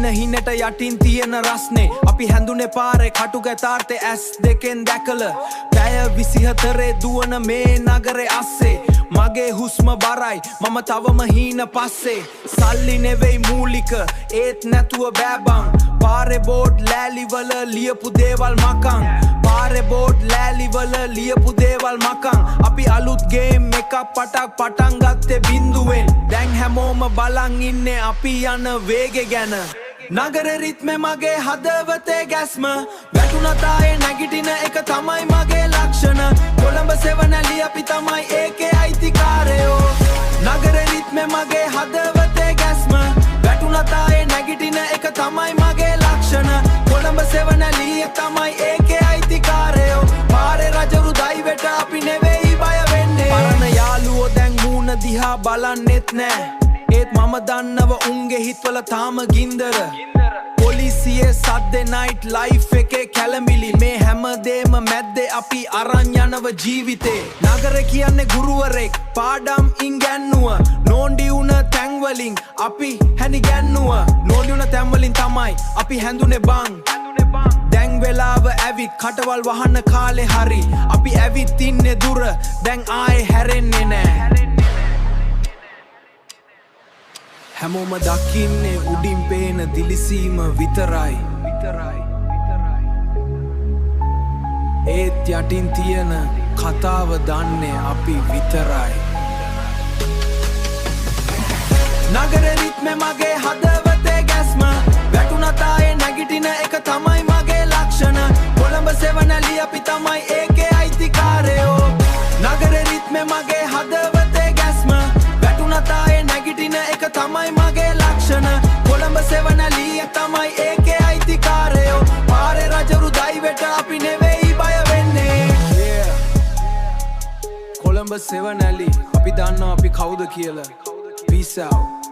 හින හිනට යටින් තියෙන රස්නේ අපි හැඳුනේ පාරේ කටුක තාර්තේ ඇස් දෙකෙන් දැකල පැය 24 දුවන මේ නගරේ අස්සේ මගේ හුස්ම බරයි මම තවම හීන පස්සේ සල්ලි නෙවෙයි මූලික ඒත් නැතුව බෑබං පාරේ බෝඩ් ලෑලිවල ලියපු දේවල් මකන් පාරේ බෝඩ් ලෑලිවල ලියපු දේවල් මකන් අපි අලුත් ගේම් එකක් පටන් ගත්තේ බින්දුවෙන් දැන් හැමෝම බලන් ඉන්නේ අපි යන වේගෙ ගැන නගරේ රිත්මේ මගේ හදවතේ ගැස්ම වැටුණත් ආයේ නැගිටින එක තමයි මගේ ලක්ෂණ කොළඹ සෙවණැලි අපි තමයි ඒකේ අයිතිකාරයෝ නගරේ රිත්මේ මගේ හදවතේ ගැස්ම වැටුණත් ආයේ නැගිටින එක තමයි මගේ ලක්ෂණ කොළඹ සෙවණැලි තමයි ඒකේ අයිතිකාරයෝ පාරේ රජරු දයිවෙට අපි නෙවෙයි බය වෙන්නේ පරණ යාළුවෝ දැන් මූණ දිහා බලන්නෙත් නෑ ඒත් මම දන්නව උන්ගේ හිත්වල තාම ගින්දර පොලිසියේ සද්දේ නයිට් ලයිෆ් එකේ කැලමිලි මේ හැමදේම මැද්දේ අපි අරන් යනව ජීවිතේ නගර කියන්නේ ගුරුවරෙක් පාඩම් ඉංගැන්නුව නෝන්ඩි උන තැන්වලින් අපි හැනි ගැන්නුව නෝන්ඩි උන තැන්වලින් තමයි අපි හැඳුනේ බං දැන් වෙලාව ඇවිත් කටවල් වහන්න කාලේ හරි අපි ඇවිත් ඉන්නේ දුර දැන් ආයේ හැරෙන්නේ නෑ හැමෝම දකින්නේ උඩින් පේන දිලිසීම විතරයි ඒත් යටින් තියෙන කතාව දන්නේ අපි විතරයි නගරේ රිත්මේ මගේ හදවතේ ගැස්ම වැටුණත් ආයේ නැගිටින එක තමයි මගේ ලක්ෂණ කොළඹ සෙවණැලි අපි තමයි ඒකේ අයිතිකාරයෝ නගරේ රිත්මේ මගේ හදවතේ ගැස්ම වැටුණත් ආයේ නැගිටින එක තමයි මගේ ලක්ෂණ කොළඹ සෙවණැලි තමයි ඒකේ අයිතිකාරයෝ පාරේ රජරු දයිවෙට අපි නෙවෙයි බය වෙන්නේ කොළඹ සෙවණැලි අපි දන්නවා අපි කවුද කියලා peace out